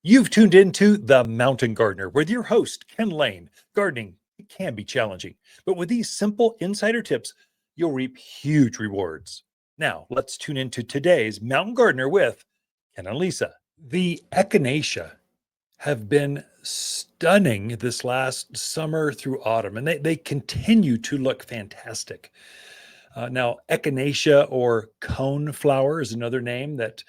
You've tuned into The Mountain Gardener with your host, Ken Lain. Gardening, it can be challenging, but with these simple insider tips, you'll reap huge rewards. Now, let's tune into today's Mountain Gardener with Ken and Lisa. The echinacea have been stunning this last summer through autumn, and they continue to look fantastic. Now, echinacea or cone flower is another name that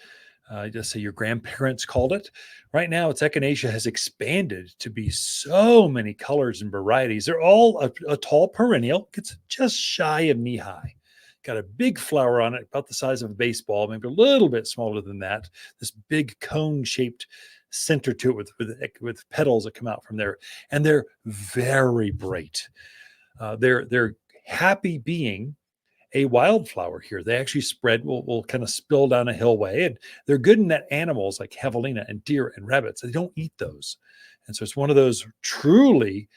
just say your grandparents called it. Right now, its echinacea has expanded to be so many colors and varieties. They're all a tall perennial. It's just shy of knee high. Got a big flower on it, about the size of a baseball, maybe a little bit smaller than that. This big cone-shaped center to it with petals that come out from there, and they're very bright. They're happy being a wildflower here. They actually spread, will kind of spill down a hillway, and they're good in that animals like javelina and deer and rabbits. They don't eat those. And so it's one of those truly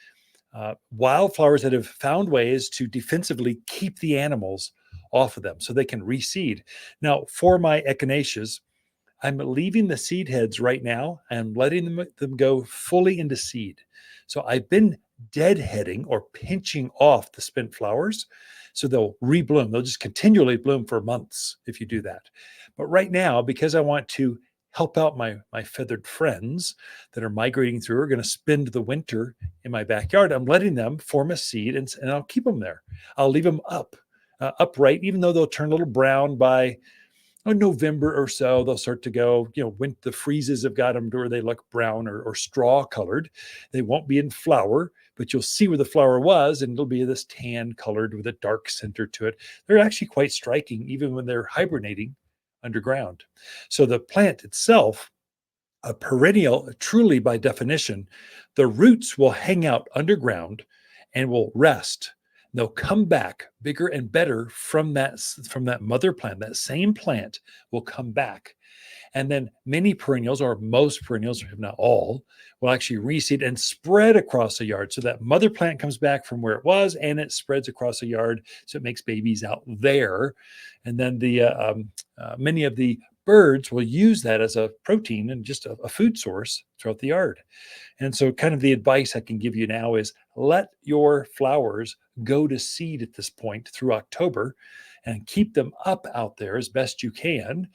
wildflowers that have found ways to defensively keep the animals off of them so they can reseed. Now, for my echinaceas, I'm leaving the seed heads right now and letting them go fully into seed. So I've been deadheading or pinching off the spent flowers so they'll rebloom. They'll just continually bloom for months if you do that. But right now, because I want to help out my feathered friends that are migrating through, are going to spend the winter in my backyard, I'm letting them form a seed and I'll keep them there. I'll leave them upright, even though they'll turn a little brown by November or so. They'll start to go, when the freezes have got them to where they look brown or straw colored. They won't be in flower, but you'll see where the flower was, and it'll be this tan colored with a dark center to it. They're actually quite striking, even when they're hibernating underground. So the plant itself, a perennial, truly by definition, the roots will hang out underground and will rest. They'll come back bigger and better from that mother plant. That same plant will come back. And then many perennials, or most perennials, if not all, will actually reseed and spread across the yard. So that mother plant comes back from where it was and it spreads across the yard. So it makes babies out there. And then many of the birds will use that as a protein and just a food source throughout the yard. And so kind of the advice I can give you now is let your flowers go to seed at this point through October and keep them up out there as best you can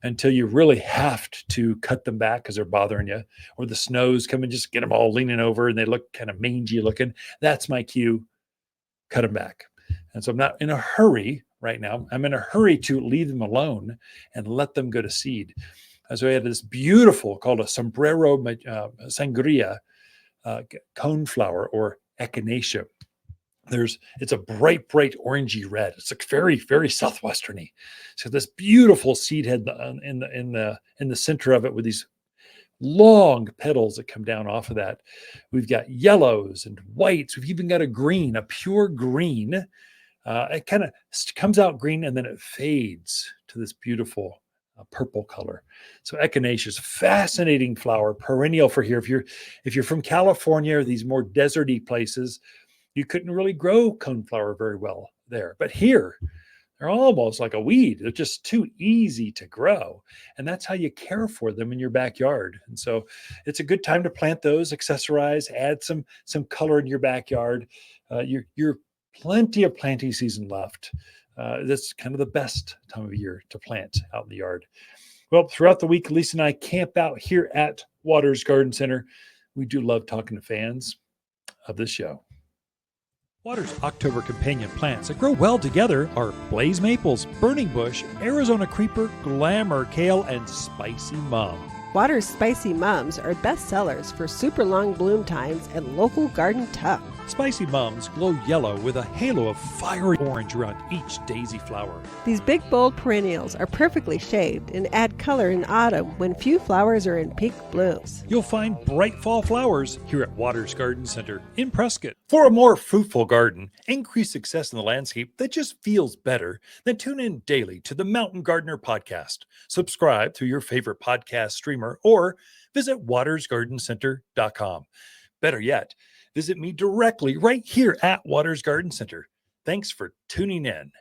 until you really have to cut them back because they're bothering you, or the snows come and just get them all leaning over and they look kind of mangy looking. That's my cue. Cut them back. And so I'm not in a hurry right now. I'm in a hurry to leave them alone and let them go to seed. So we had this beautiful called a sombrero sangria coneflower or echinacea. It's a bright orangey red. It's like very, very southwesterny. So this beautiful seed head in the center of it with these long petals that come down off of that. We've got yellows and whites. We've even got a green, a pure green. It kind of comes out green and then it fades to this beautiful purple color. So echinacea is fascinating flower, perennial for here. If you're from California or these more deserty places, you couldn't really grow coneflower very well there. But here, they're almost like a weed. They're just too easy to grow. And that's how you care for them in your backyard. And so it's a good time to plant those, accessorize, add some color in your backyard. You're plenty of planting season left. That's kind of the best time of year to plant out in the yard. Well, throughout the week, Lisa and I camp out here at Waters Garden Center. We do love talking to fans of this show. Waters' October companion plants that grow well together are blaze maples, burning bush, Arizona creeper, glamour kale, and spicy mum. Waters' spicy mums are best sellers for super long bloom times at local garden tuck. Spicy mums glow yellow with a halo of fiery orange around each daisy flower. These big, bold perennials are perfectly shaped and add color in autumn when few flowers are in peak blooms. You'll find bright fall flowers here at Waters Garden Center in Prescott. For a more fruitful garden, increased success in the landscape that just feels better, then tune in daily to the Mountain Gardener podcast. Subscribe through your favorite podcast streamer or visit watersgardencenter.com. Better yet, visit me directly right here at Waters Garden Center. Thanks for tuning in.